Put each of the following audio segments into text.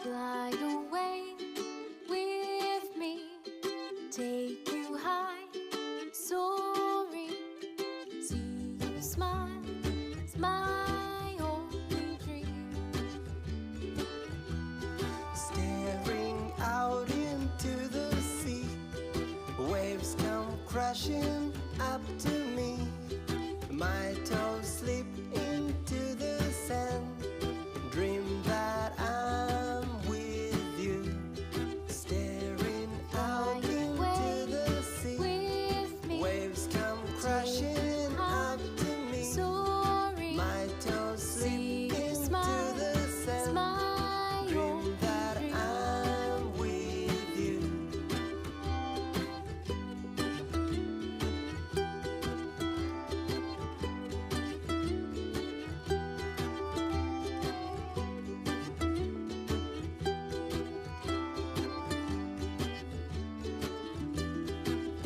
Glide away with me, take you high, soaring, see you smile, it's my only dream. Staring out into the sea, waves come crashing up to me. My toes slip into the sand, dream that I'm with you. Staring out into the sea, waves come crashing up to me. My toes slip into the sand, dream that I'm with you.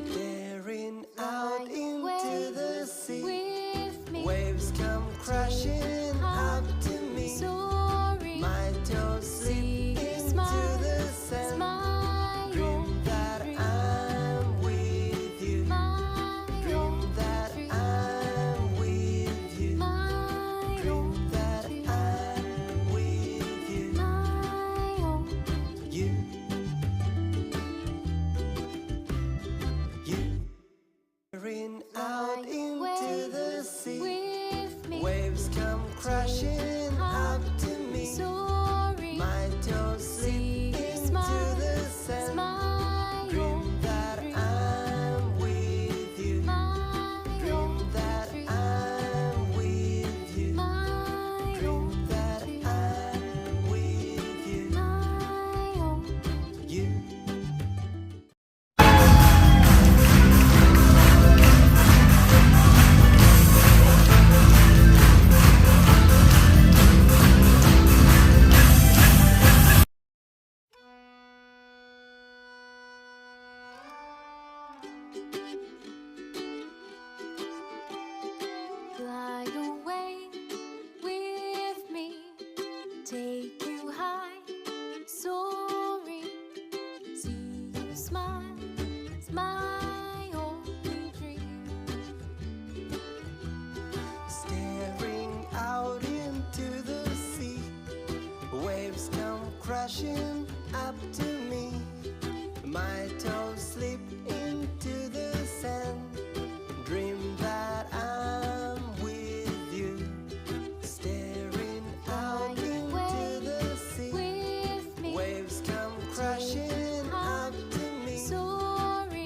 Staring out into the sea, waves come crashing up to me. My toes slip into the sand, dream that I'm with you. Dream that I'm with you. Dream that I'm with you. You. Staring out into the sea, waves come crashing up to me. My toes slip into the sand, dream that I'm with you. Dream that I'm with you. Dream that I'm with you. You. Glide away with me, take you high, soaring, see you smile, it's my only dream. Staring out into the sea, waves come crashing up to me. My toes slip into the sand, dream that I'm with you. Staring out into the sea, waves come crashing up to me.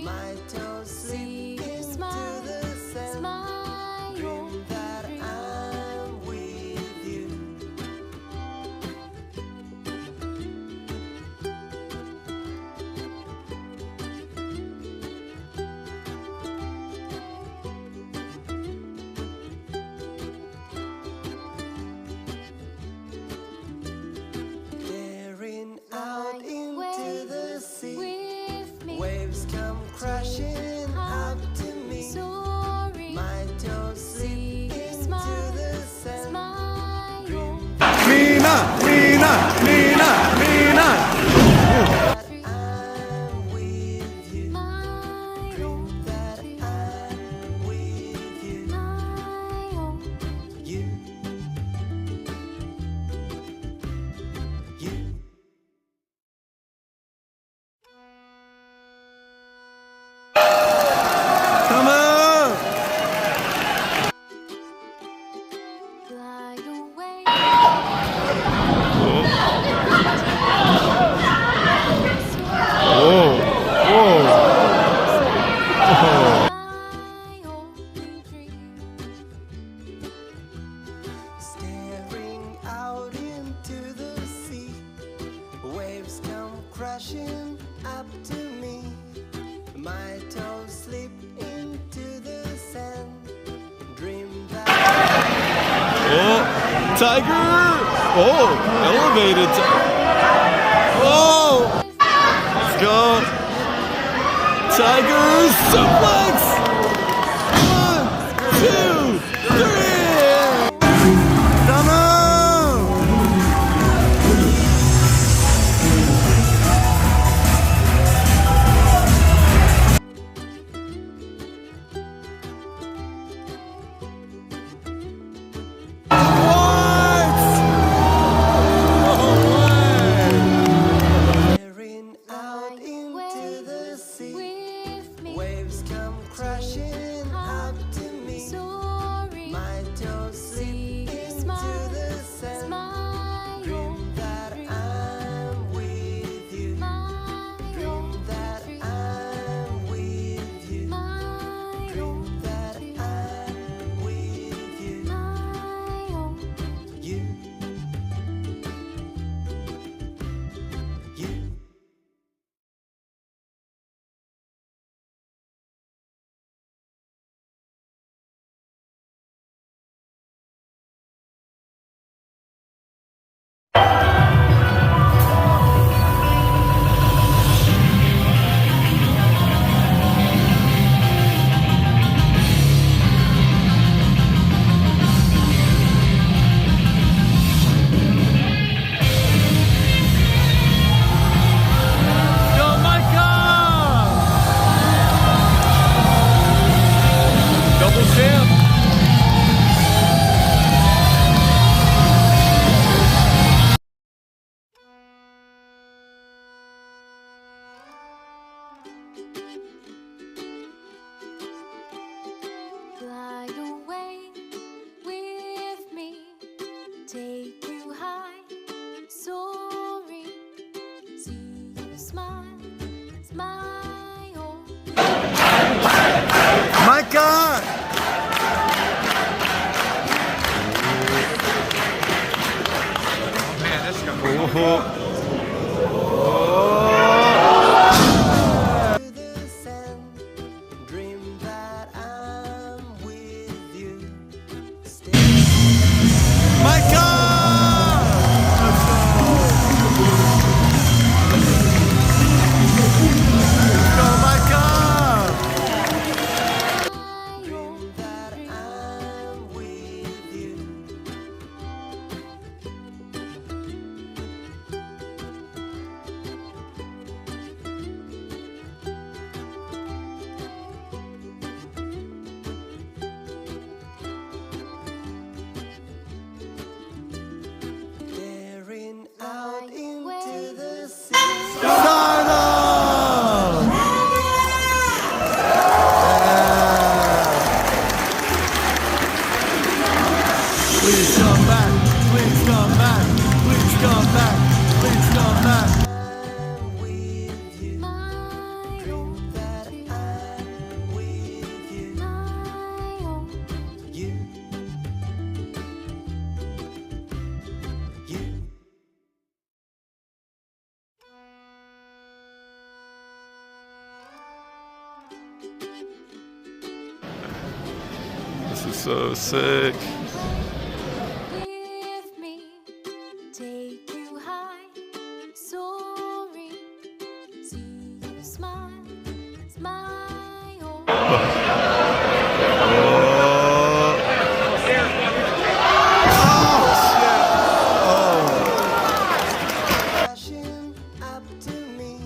My toes slip into the sand, dream that I'm with you. Staring out into the sea, waves come crashing up to me. My toes slip into the sand, dream that I'm with you. Dream that I'm with you. You. You. Come on! Glide away. My only dream. Staring out into the sea, waves come crashing up to me. My toes slip into the sand, dream that Tiger! Oh, elevated. Oh! Let's go. Tiger suplex! 1, 2, 3! crashing up to me. Soaring, My toes slip see you into smile, the sand. smile, Dream that I'm with you. Dream that I'm with you. Dream that I'm with you. You. You. Go, Micah! Double champ. Fly away with me, take you high, soaring. See you smile, smile. Micah! Man, that's gonna be To the sand. Dream that I'm with you. Stay. Micah! Go, Micah! Dream that I'm with you. Staring out into the sea. Stardom! Please come back, please come back, please come back, please come back. I'm with you. Dream that I'm with you. You. You. This is so sick. With me, take you high, soaring. See you smile, smile. Crashing up to me.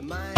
My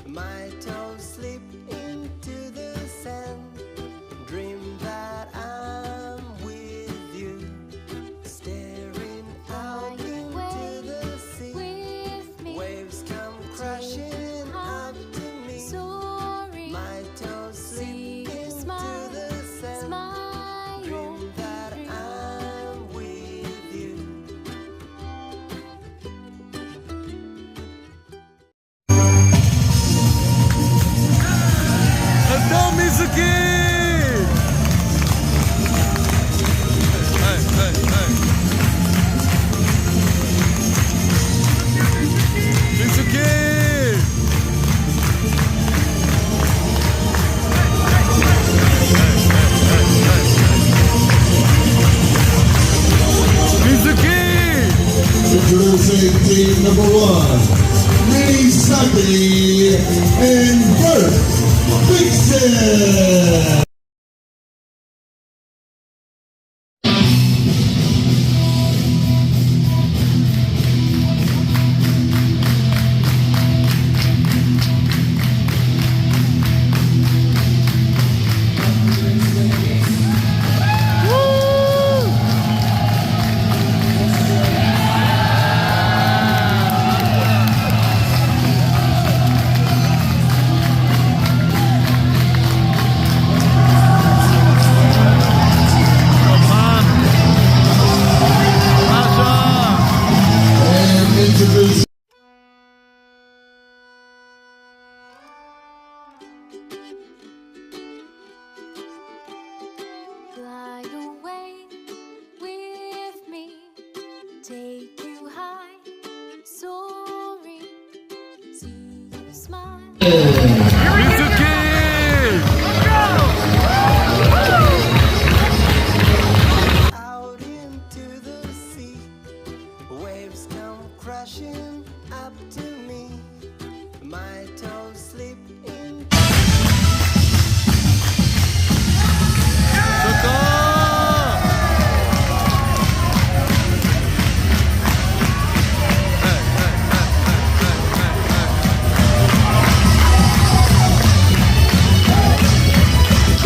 My toes slip into the sand. Dream that I'm with you, staring out into the sea. With me, Waves come crashing up to me. soaring, My toes slip see you into smile, the sand. smile, Dream that I'm with you. Adam Mizuki! Hey, hey, hey. Mizuki! Mizuki! Introducing team number 1, Misaki and Bert Vixen. And introducing fly away with me, take you high, soaring, see you smile. Mizuki! Out into the sea, waves come crashing up to me. My toes slip in.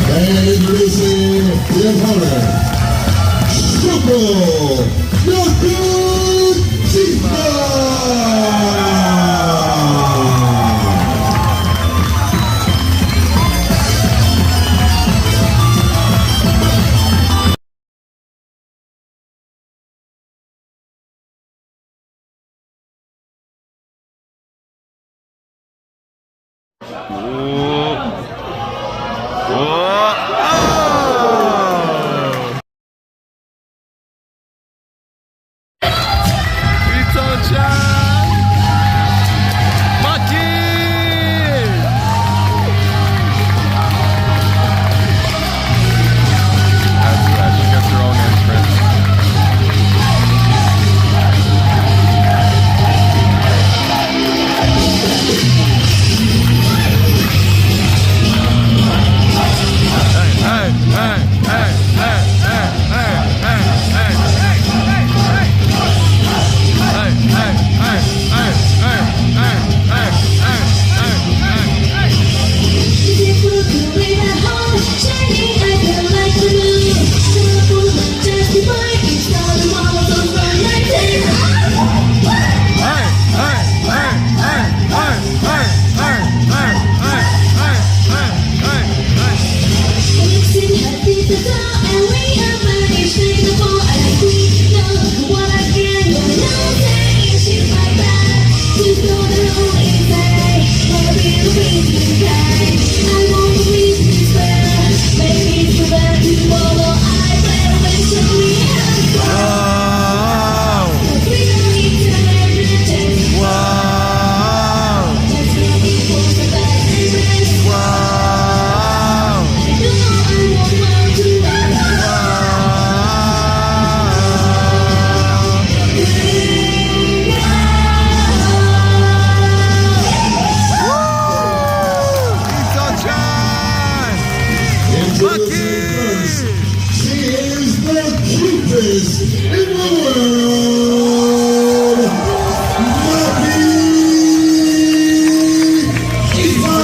and introducing the opponent, Shoko Nakajima. greatest in the world, Maki Ito!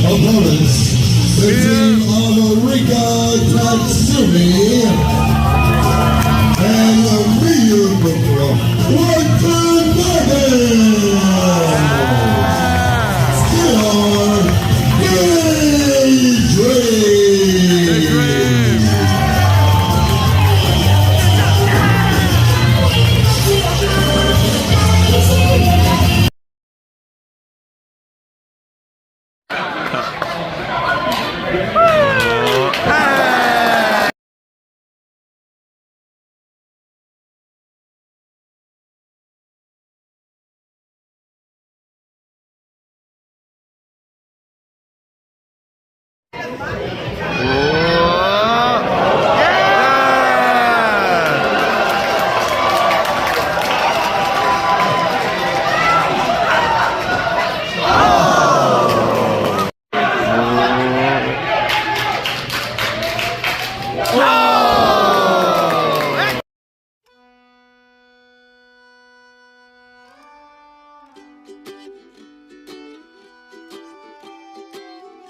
Opponents, the team of Rika Tatsumi and the medium Still Daydream.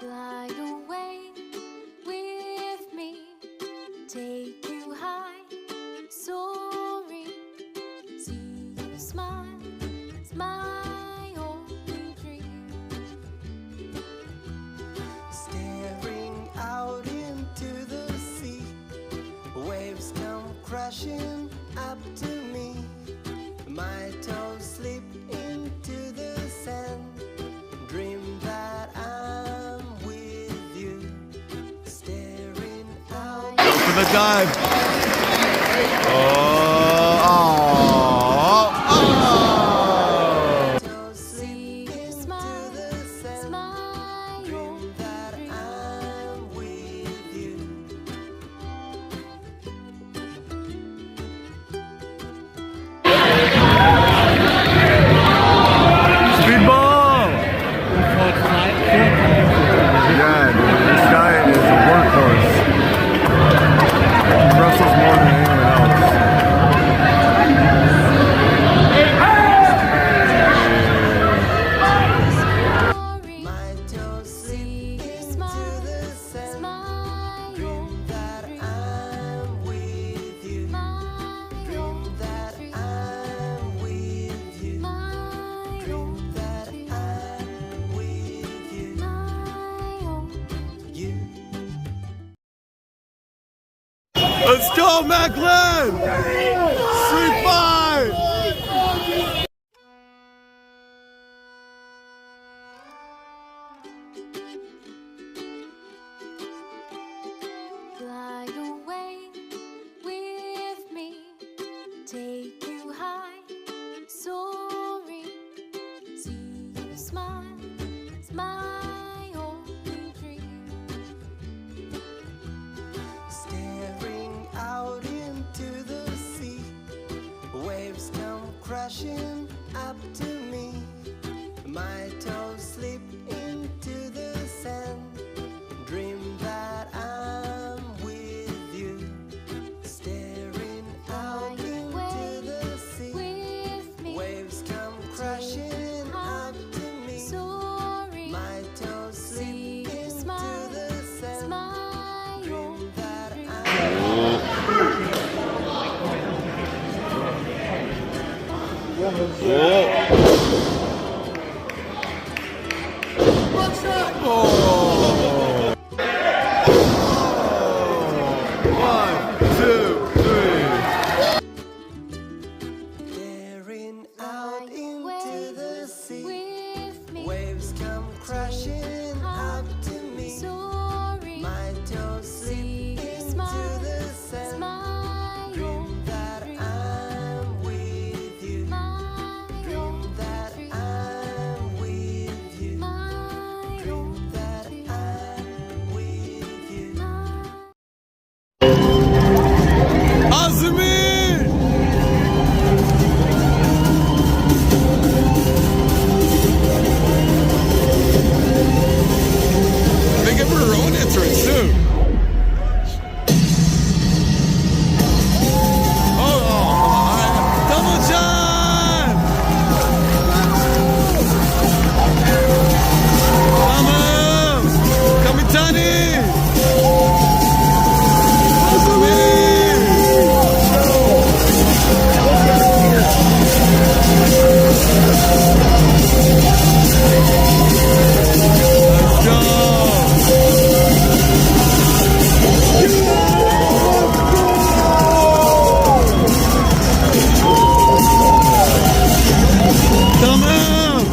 Fly away with me, take you high, soaring. See you smile, it's my only dream. Staring out into the sea, waves come crashing up to me. My toes slip into the sand, dream that I'm with you. Staring out. For the dive. Toes slip into the sand, dream that I'm with you. Speedball! Yeah, this guy is a workhorse. He wrestles more than anyone else. My toes slip into the sand, dream that I'm with you. Dream that I'm with you. Dream that I'm with you. You. Let's go, Macklin! Street fight! Fly away with Staring out into the sea. with me. Waves come crashing up to me. Soaring, My toes slip see, into smile, the sand. smile, Dream that I'm with you. Dream that I'm with you. Dream that I'm with you. Azumi! They give her her own entrance too. Oh, come on. Double John! Come on! Kamitani! Azumi! Let's go! Come on!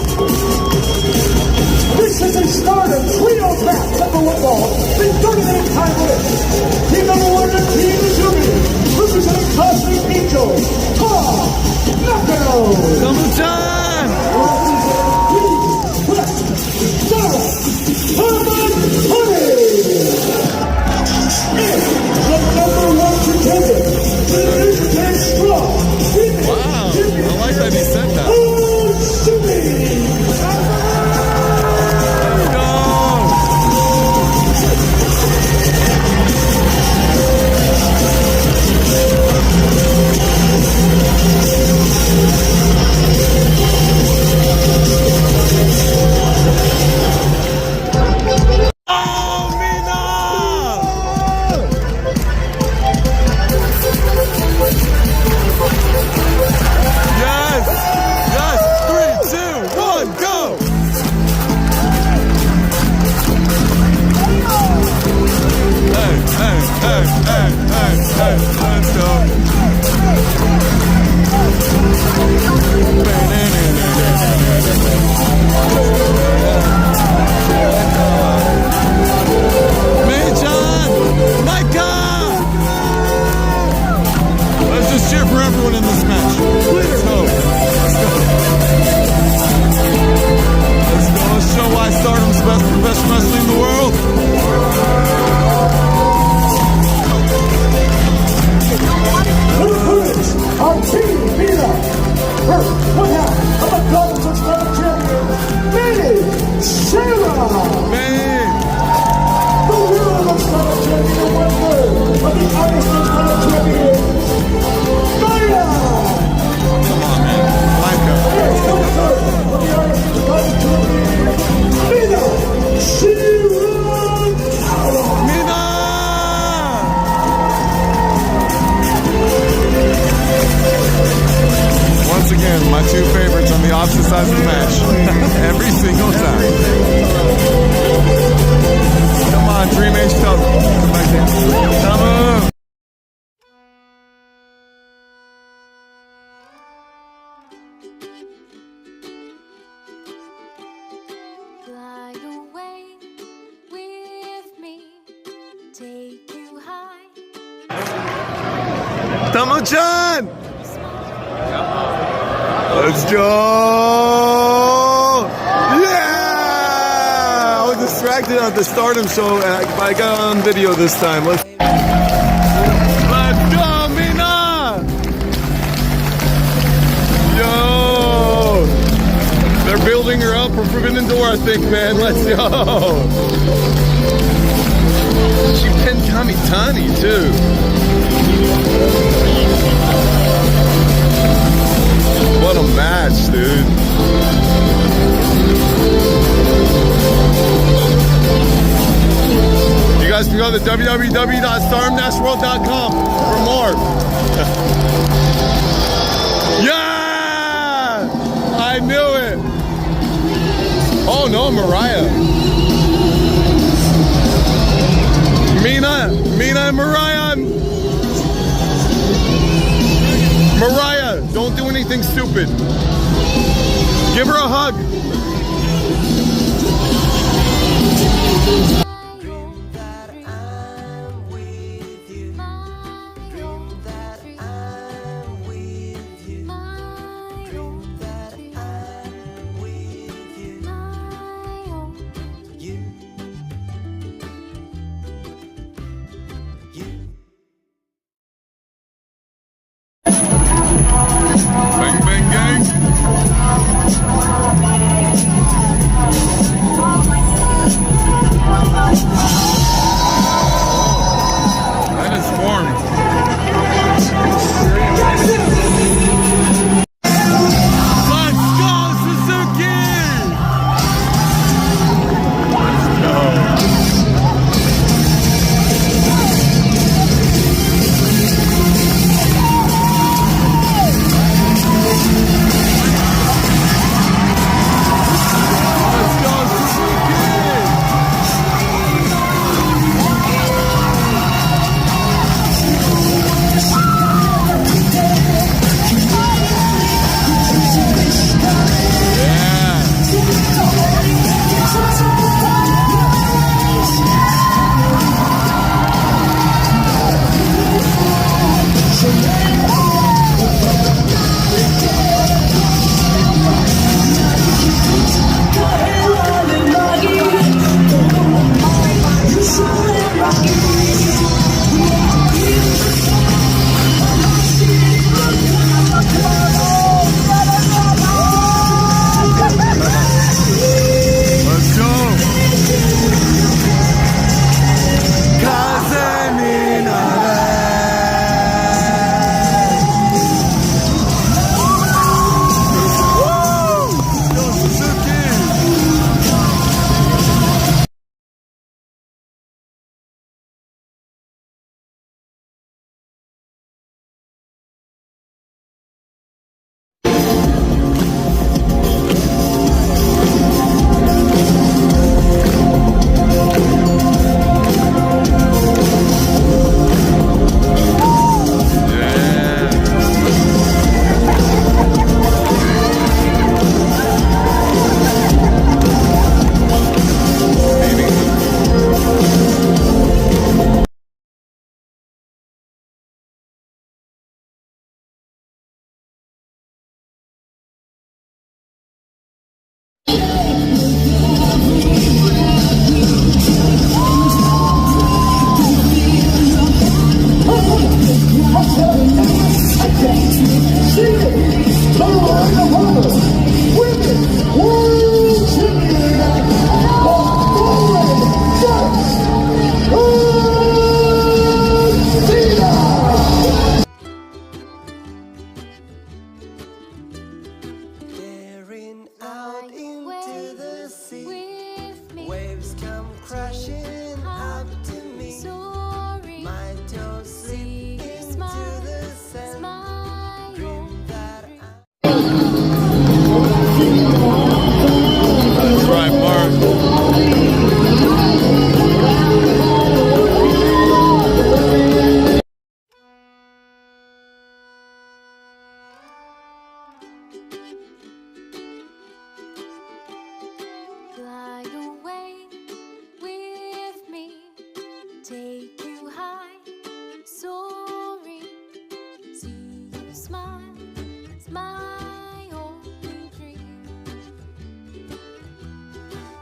This is a Stardom trio match number one ball. The 39-time winner. Team number one and Team Izumi. Representing Cosmic Angel. Tam Nakano. Double John! The number one contender. The New Japan Strong. Wow, I like that he said that. Let's go! Oh, Mina! Yes! Yes! 3, 2, 1, go! Hey, let's go. Meichan! Micah! Let's just cheer for everyone in this match. Let's go. Let's show why Stardom's the best professional wrestling in the world. Our team beat up. First, one half of the Golden Star Champion, Big Sarah. Man. The World of Star Champion, 1/3 of the Iron Star Champion, Maya. Come on, man. Micah. And 1/3 of the Iron Star Champion, Mina Shirakawa. Mina! Once again, my two favorites on the opposite sides of the match. Every single time. Come on, Dream H Come back here. Come on. Fly away with me, take you high. Tomo-chan! Let's go! Yeah! I was distracted at the Stardom show, but I got on video this time. Let's go, Mina! Yo! They're building her up for Forbidden Door, I think, man. Let's go! She pinned Kamitani, too. What a match, dude. You guys can go to www.stardomworld.com for more. Yeah! anything stupid. Give her a hug. Dream that I'm with you. Dream that I'm with you. Dream that I'm with you. You. You. Bang, bang, gang. That is formed. Let's go, Suzuki! Let's go. Let's go, Suzuki! Let's go! Staring out into the sea. With me, Waves come crashing up to me. soaring, My toes slip into the sand. smile. Dream that That's right, Mark. Fly away with me, take you high, soaring. See you smile, it's my only dream.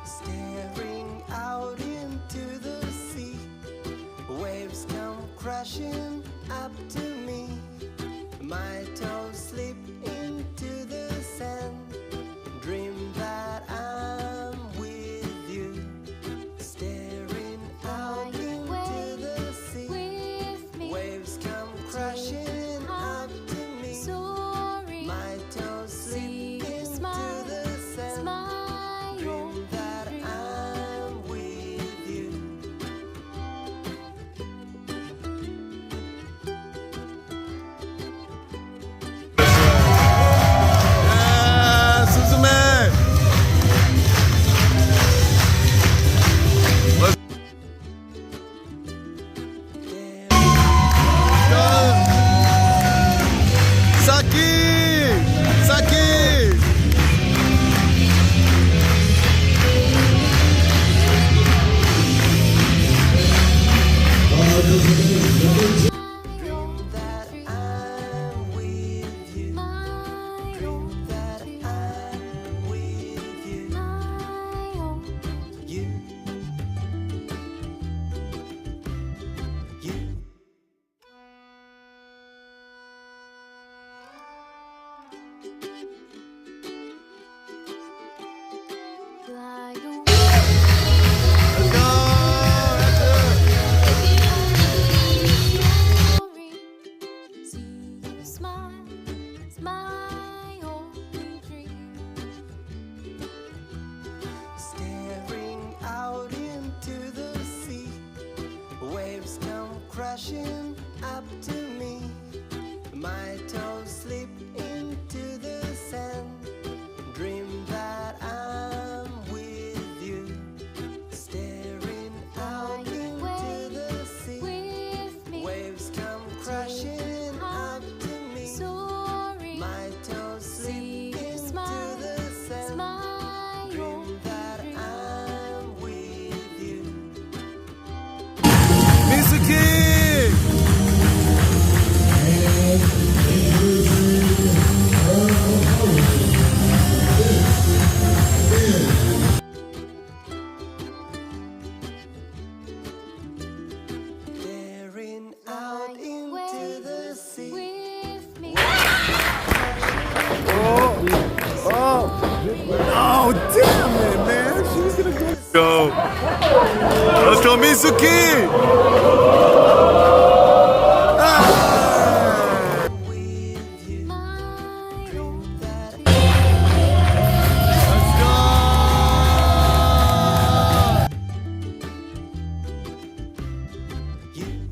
staring out into the sea. Waves come crashing up to me. My toes slip into the sand. Dream that I'm with you. Staring out into the sea. With me, Waves come crashing up to me. soaring. My toes slip See you into smile, the sand. smile. Dream that I'm with you. smile is my only dream. Staring out into the sea, waves come crashing up to me. My toes slip into the sand, dream that I'm with you. Staring out into the sea, With me, waves come crashing up to me. soaring, My toes slip see you into smile the is sand, my dream only that dream. I'm with you. Mizuki! Staring out into the sea. With me, Oh, damn it, man. She's gonna go. Let's go, Mizuki! Ah! With you, my only that dream. Let's go! you.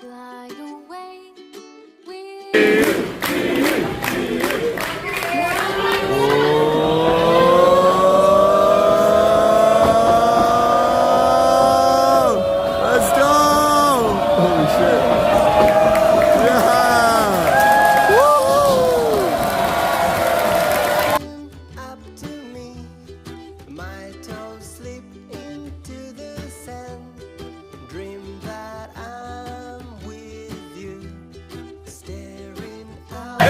Fly away with Let's go! Holy shit. Yeah! Woo! Up to me, my toes slip into the sand. Dream that I'm with you, staring out.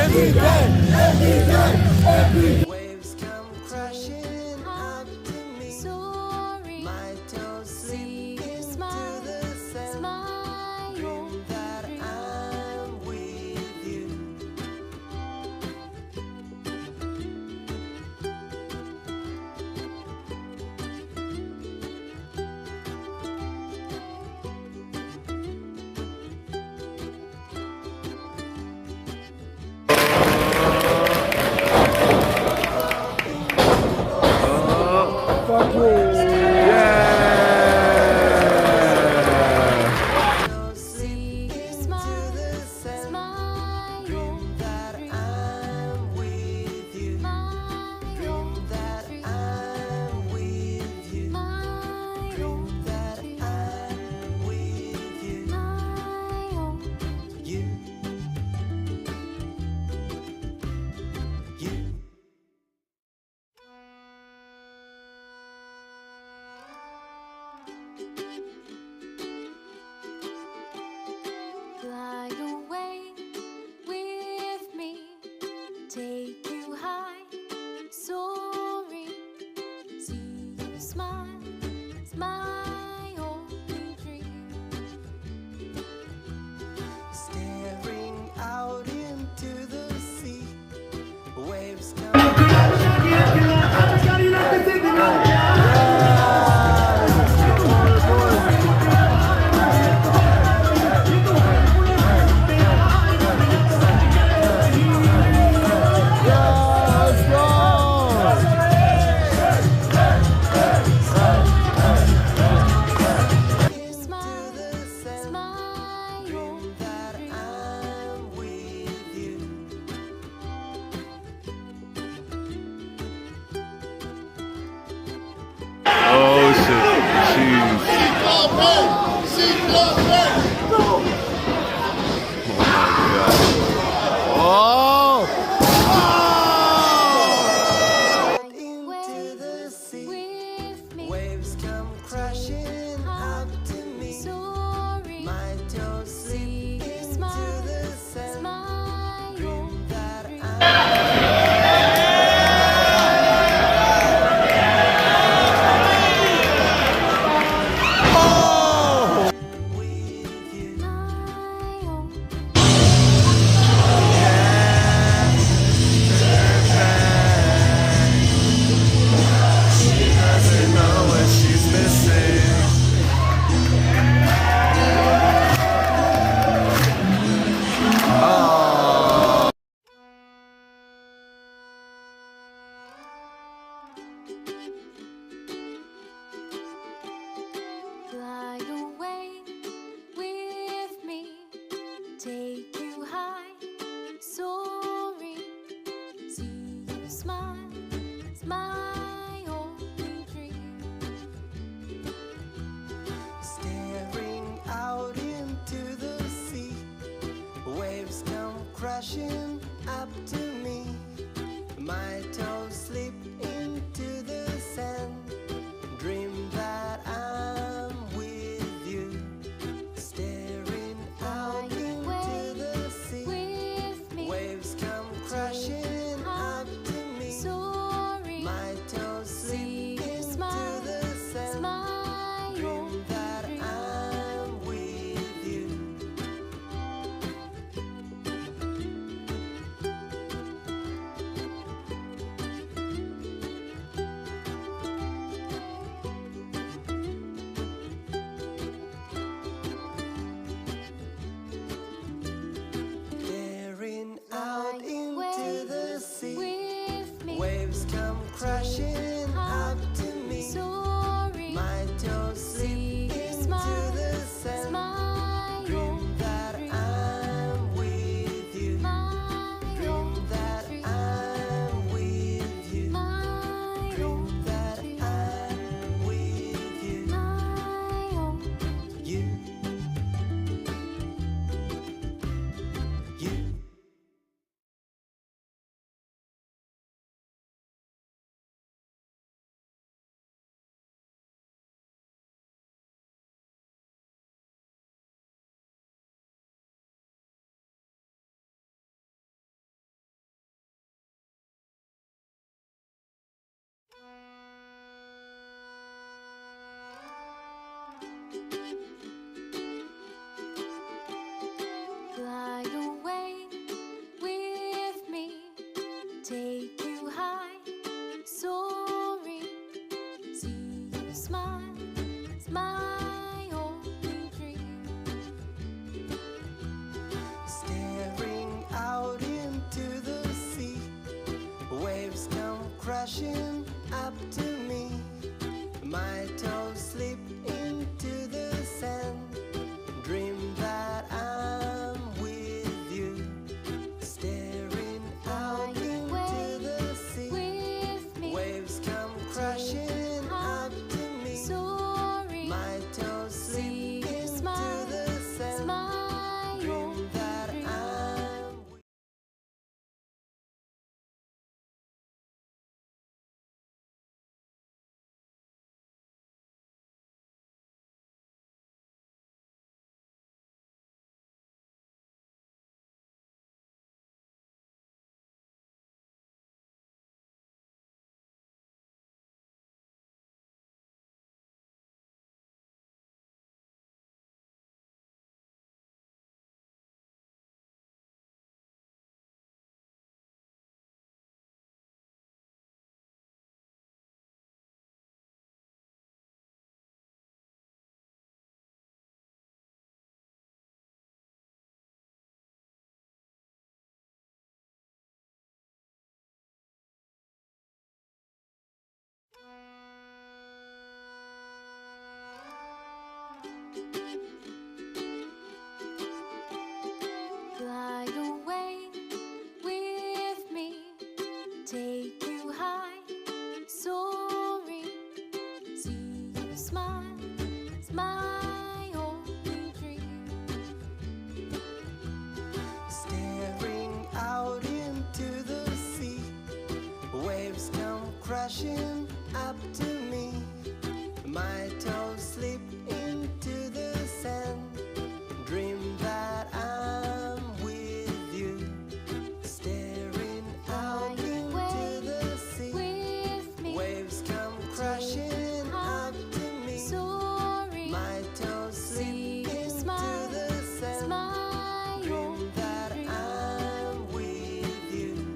Waves come crashing up to me. soaring, My toes slip see you into smile the is sand. my Dream only that dream. I'm with you. Yeah! Toes slip See you into smile the is sand. my Dream only that dream. I'm with you. My Dream only that dream. I'm with you. My Dream only that dream. I'm with you. My only You. You. fly away with me, take you high, soaring, see you smile, it's my only dream. Staring out into the sea. Waves come. Let's go! Smile, it's my Dream only that dream. I'm with you. Oh shit. Jeez. Oh! Into the sea. With me, Waves come crashing up to me. soaring, My toes slip see you into smile, the it's sand. my Dream only that dream. I'm with you. My only Doesn't know smile is my only dream. Staring out into the sea, waves come crashing up to me. My toes slip into the sand, dream that I'm with you. Staring out into the sea, With me, waves come crashing up to me. soaring, My toes slip see you into smile the is sand, my dream that only dream. I'm with Fly away with me, take you high, soaring. See you smile, it's my only dream. staring out into the sea, waves come crashing up to me. My toes slip into the sand, dream that I'm with you. Staring out into the sea, With me, waves come crashing up to me. soaring. My toes slip See you into smile, the it's sand, my dream that only dream. I'm with you.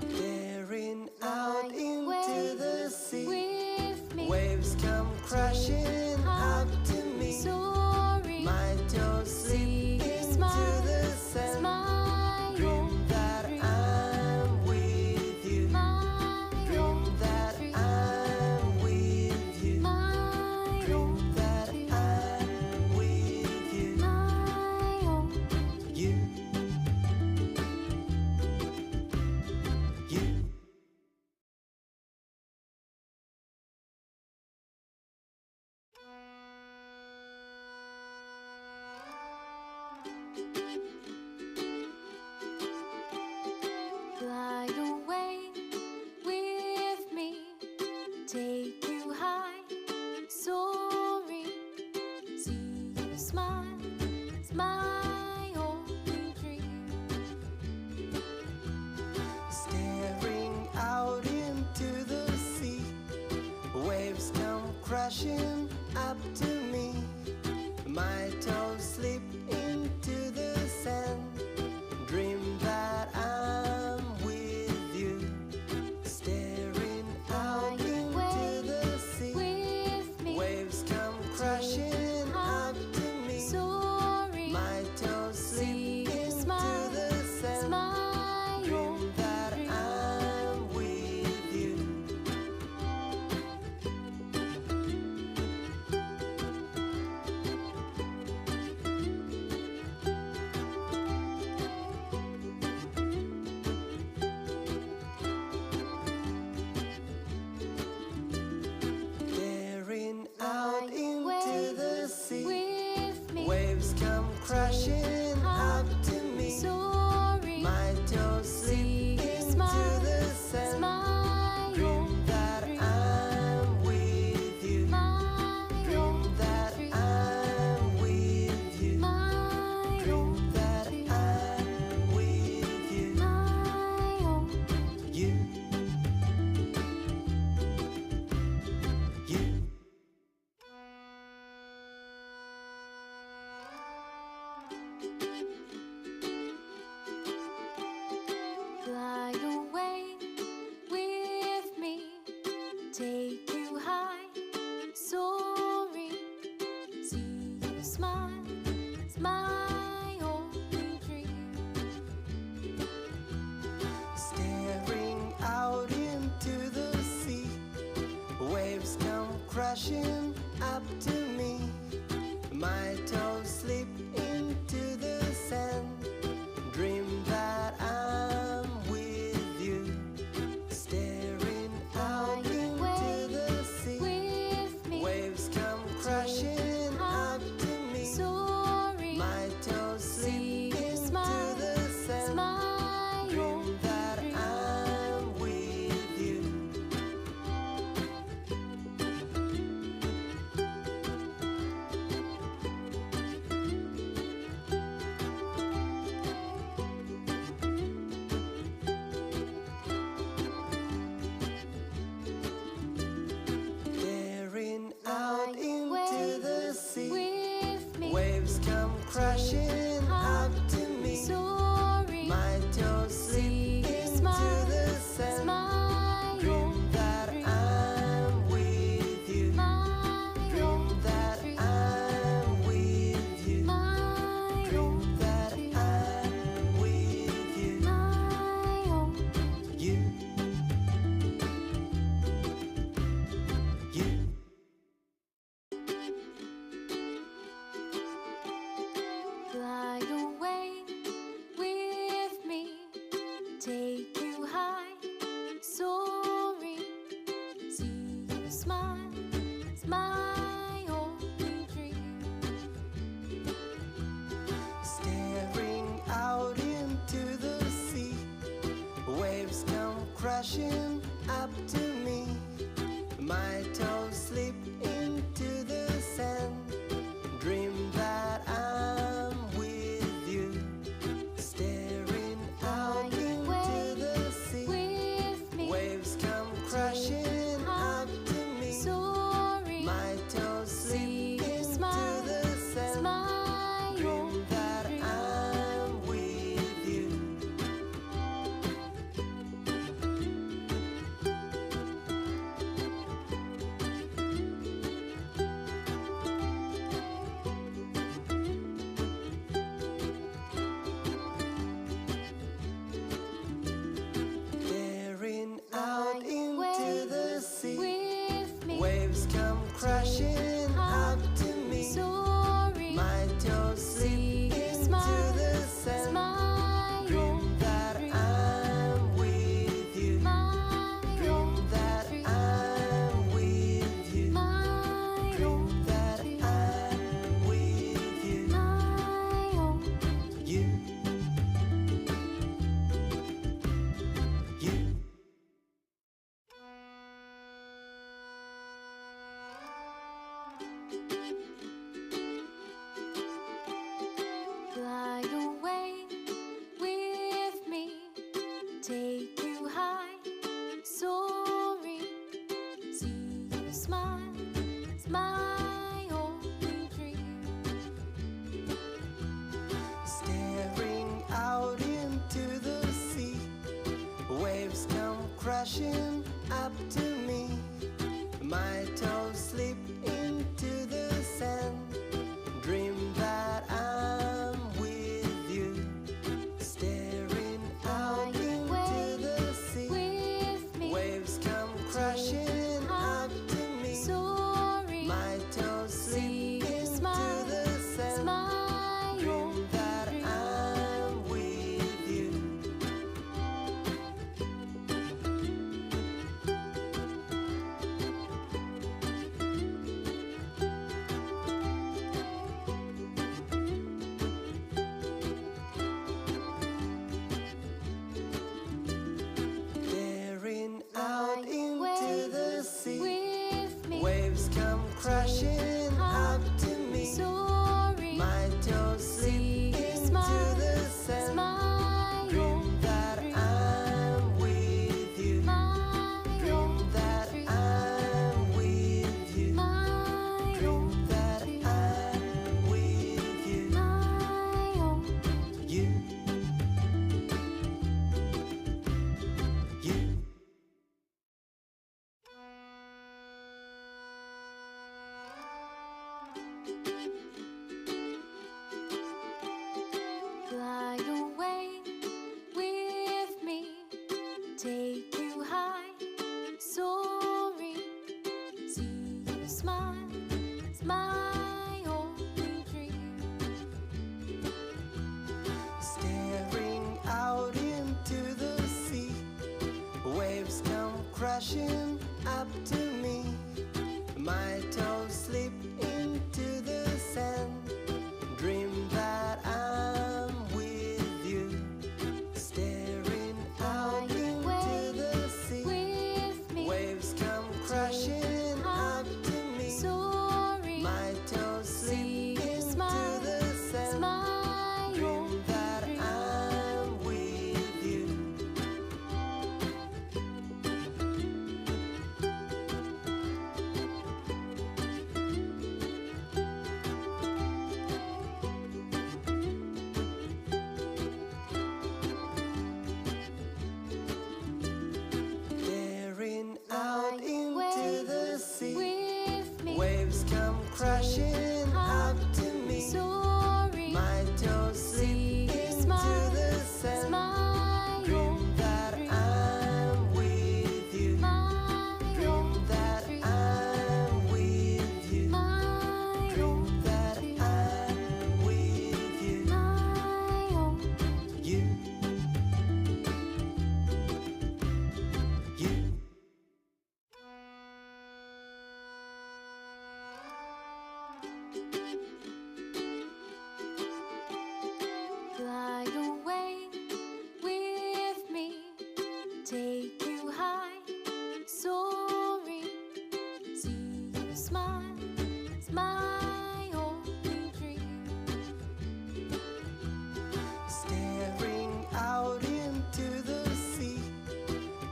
Staring out into the sea, With me, waves come crashing up to me. soaring. My toes slip See you into smile, the it's sand, my dream that I'm with you. my Dream that dream. I'm with you. My Dream that dream. I'm with you. My You. You. Fly away with me, take you high, soaring. See you smile, it's my only dream. Staring out into the sea, waves come crashing up to me. My toes slip into the sand, dream that I'm with you. Staring out into the sea, With me, waves come crashing up to me. soaring. My toes slip See you into smile, the it's sand, my dream that dream. I'm with you. Waves come crashing up to me. My toes slip into the sand. Dream that I'm with you. Staring out into the sea. with me. Waves come crashing up to me. Soaring, My toes slip see you into smile, the sand. smile. Dream that I'm with you. Staring out into the sea. with me. Waves come crashing up to me. Soaring, My toes slip see you into smile, the sand. smile. Dream that I'm with you. Dream that I'm with you. Dream that I'm with you. You. You. Fly away with me, take you high, soaring. See you smile, it's my only dream. Staring out into the sea. Waves come crashing up to me. My toes slip into the sand. Dream that I'm with you. Staring out into the sea. With me, Waves come crashing up to me. soaring. My toes slip See you into smile, the sand. smile. Dream that I'm with you. Staring out into the sea. With me, Waves come crashing up to me. soaring. My toes slip See you into smile, the sand. smile. Dream that I'm with you. Dream that I'm with you. Dream that I'm with you. You. You. Fly away with me, take you high, soaring. See you smile, it's my only dream. Staring out into the sea. Waves come crashing up to me. My toes slip into the sand. Dream that I'm with you. Staring out into the sea. With me, Waves come crashing up to me. soaring. My toes slip See you into smile, the sand. smile. Dream that I'm with you. Staring out into the sea. With me, Waves come crashing up to me. soaring. My toes slip See you into smile, the sand. smile. Dream that I'm with you. Dream that I'm with you. Dream that I'm with you. You. You. smile is my only dream. Staring out into the sea, waves come crashing up to me. My toes slip into the sand, dream that I'm with you. Staring out into the sea, With me, waves come crashing up to me. soaring, My toes slip see, into smile the is sand, my dream only that dream. I'm with you. Staring out into the sea, With me, waves come crashing up to me. soaring, My toes slip see, into smile the is sand, my dream only that dream. I'm with you. My Dream only that dream. I'm with you. My Dream only that dream. I'm with you. My only You. You. Fly away with me, take you high, soaring. See you smile, it's my only dream. Staring out into the sea,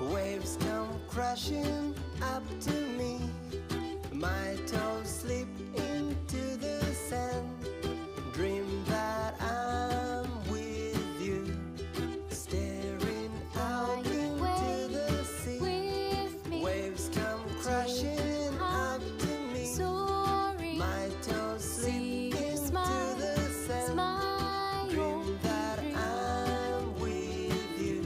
waves come crashing up to me. My toes slip into the sand, dream that I'm with you. Staring out into the sea, With me, waves come crashing up to me. soaring. My toes slip See you into smile, the it's sand, my dream only that dream. I'm with you.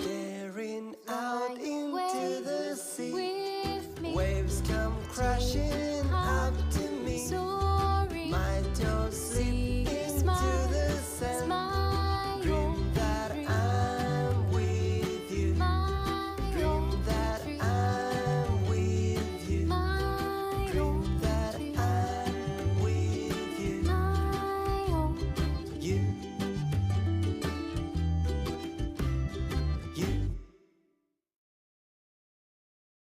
Staring out into the sea, With me, waves come crashing